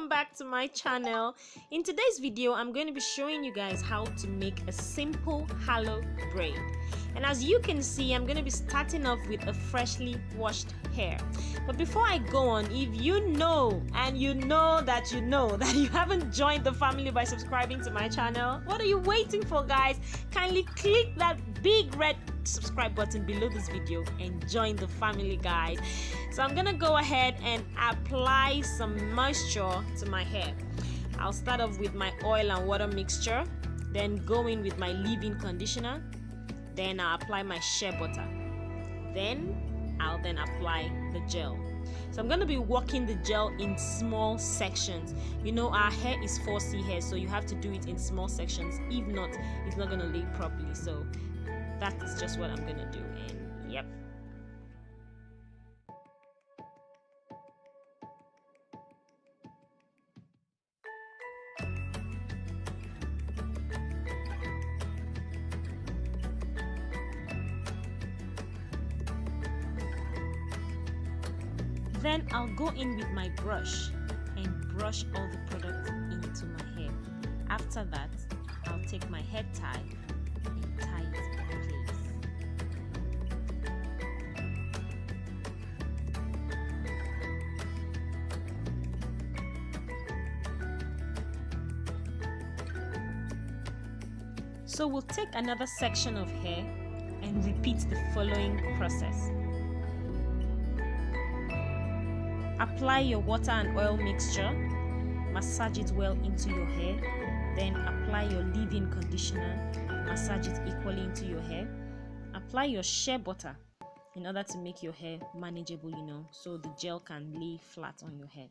welcome back to my channel. In today's video I'm going to be showing you guys how to make a simple halo braid. And as you can see, I'm going to be starting off with a freshly washed hair. But before I go on, if you know and you know that you haven't joined the family by subscribing to my channel, what are you waiting for, guys? Kindly click that big red subscribe button below this video and join the family, guys. So I'm gonna go ahead and apply some moisture to my hair. I'll start off with my oil and water mixture, then go in with my leave-in conditioner, then I'll apply my shea butter, then I'll apply the gel. So I'm going to be working the gel in small sections. You know, our hair is 4C hair, so you have to do it in small sections. If not, it's not going to lay properly. So that is just what I'm going to do. And yep. Then I'll go in with my brush and brush all the product into my hair. After that, I'll take my hair tie and tie it in place. So we'll take another section of hair and repeat the following process. Apply your water and oil mixture, massage it well into your hair, then apply your leave-in conditioner, massage it equally into your hair. Apply your shea butter in order to make your hair manageable, you know, so the gel can lay flat on your head.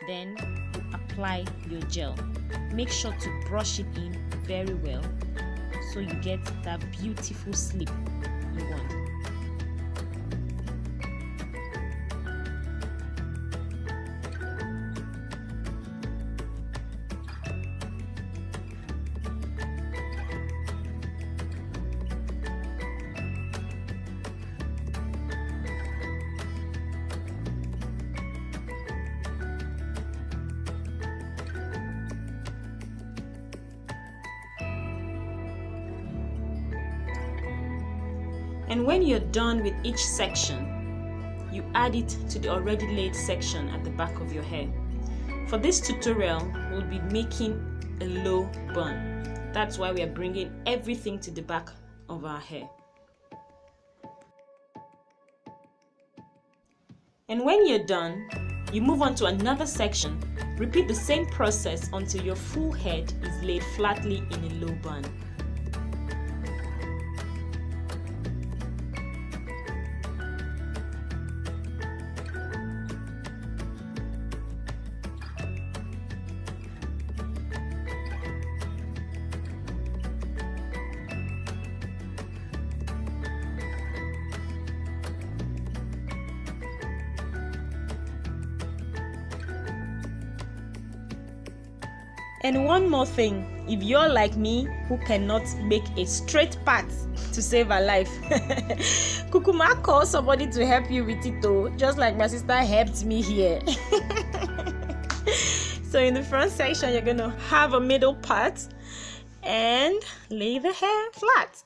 Then you apply your gel. Make sure to brush it in very well so you get that beautiful slip you want. And when you're done with each section, you add it to the already laid section at the back of your hair. For this tutorial, we'll be making a low bun. That's why we are bringing everything to the back of our hair. And when you're done, you move on to another section. Repeat the same process until your full head is laid flatly in a low bun. And one more thing, if you're like me who cannot make a straight part to save her life, Kukuma, call somebody to help you with it though, just like my sister helped me here. So in the front section, you're going to have a middle part and lay the hair flat.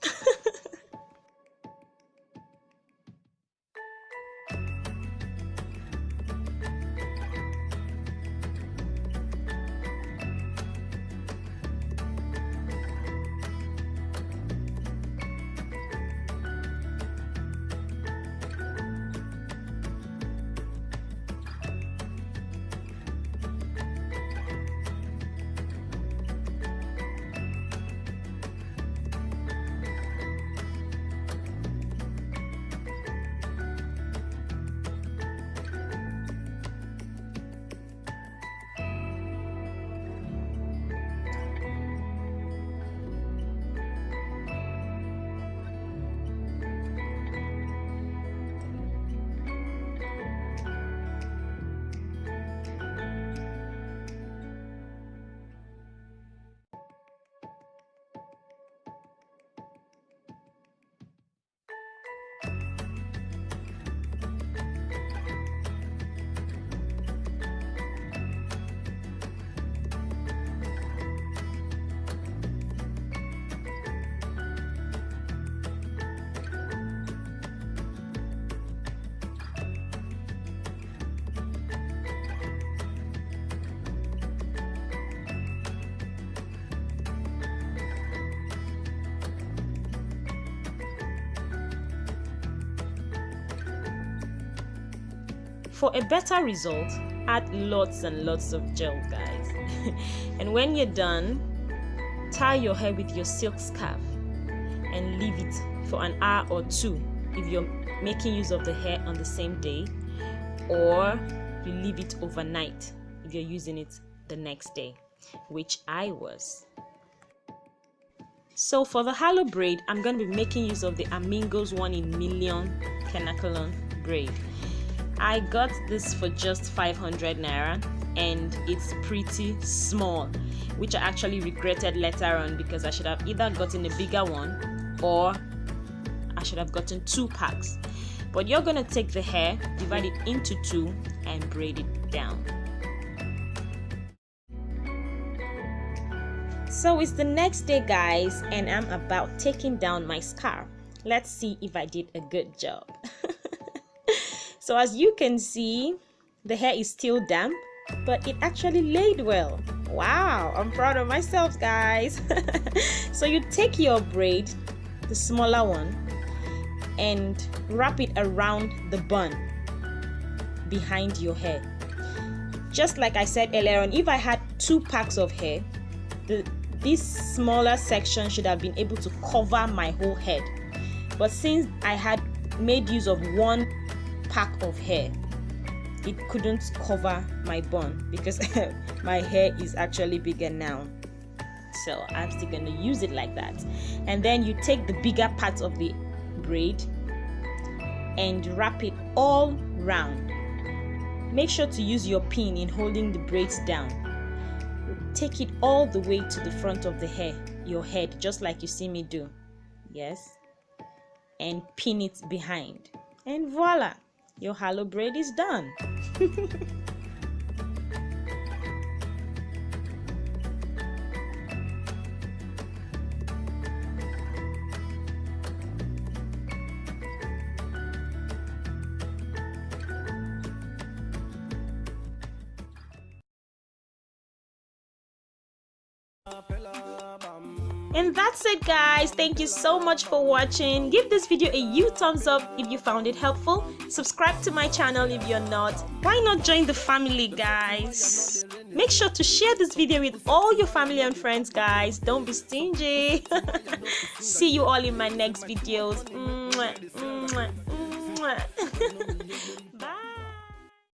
For a better result, add lots and lots of gel, guys. And when you're done, tie your hair with your silk scarf and leave it for an hour or two if you're making use of the hair on the same day, or you leave it overnight if you're using it the next day, which I was. So for the halo braid, I'm going to be making use of the Amigos 1 in million Kenekalon braid. I got this for just 500 naira and it's pretty small, which I actually regretted later on because I should have either gotten a bigger one or I should have gotten 2 packs. But you're going to take the hair, divide it into 2 and braid it down. So it's the next day, guys, and I'm about taking down my scarf. Let's see if I did a good job. So as you can see, the hair is still damp, but it actually laid well. Wow, I'm proud of myself, guys. So you take your braid, the smaller one, and wrap it around the bun behind your hair. Just like I said earlier on, if I had 2 packs of hair, this smaller section should have been able to cover my whole head. But since I had made use of 1 pack of hair, it couldn't cover my bun because my hair is actually bigger now. So I'm still going to use it like that. And then you take the bigger part of the braid and wrap it all round. Make sure to use your pin in holding the braids down. Take it all the way to the front of the hair, your head, just like you see me do. Yes. And pin it behind. And voila, your halo braid is done. And that's it, guys. Thank you so much for watching. Give this video a thumbs up if you found it helpful. Subscribe to my channel if you're not. Why not join the family, guys? Make sure to share this video with all your family and friends, guys. Don't be stingy. See you all in my next videos.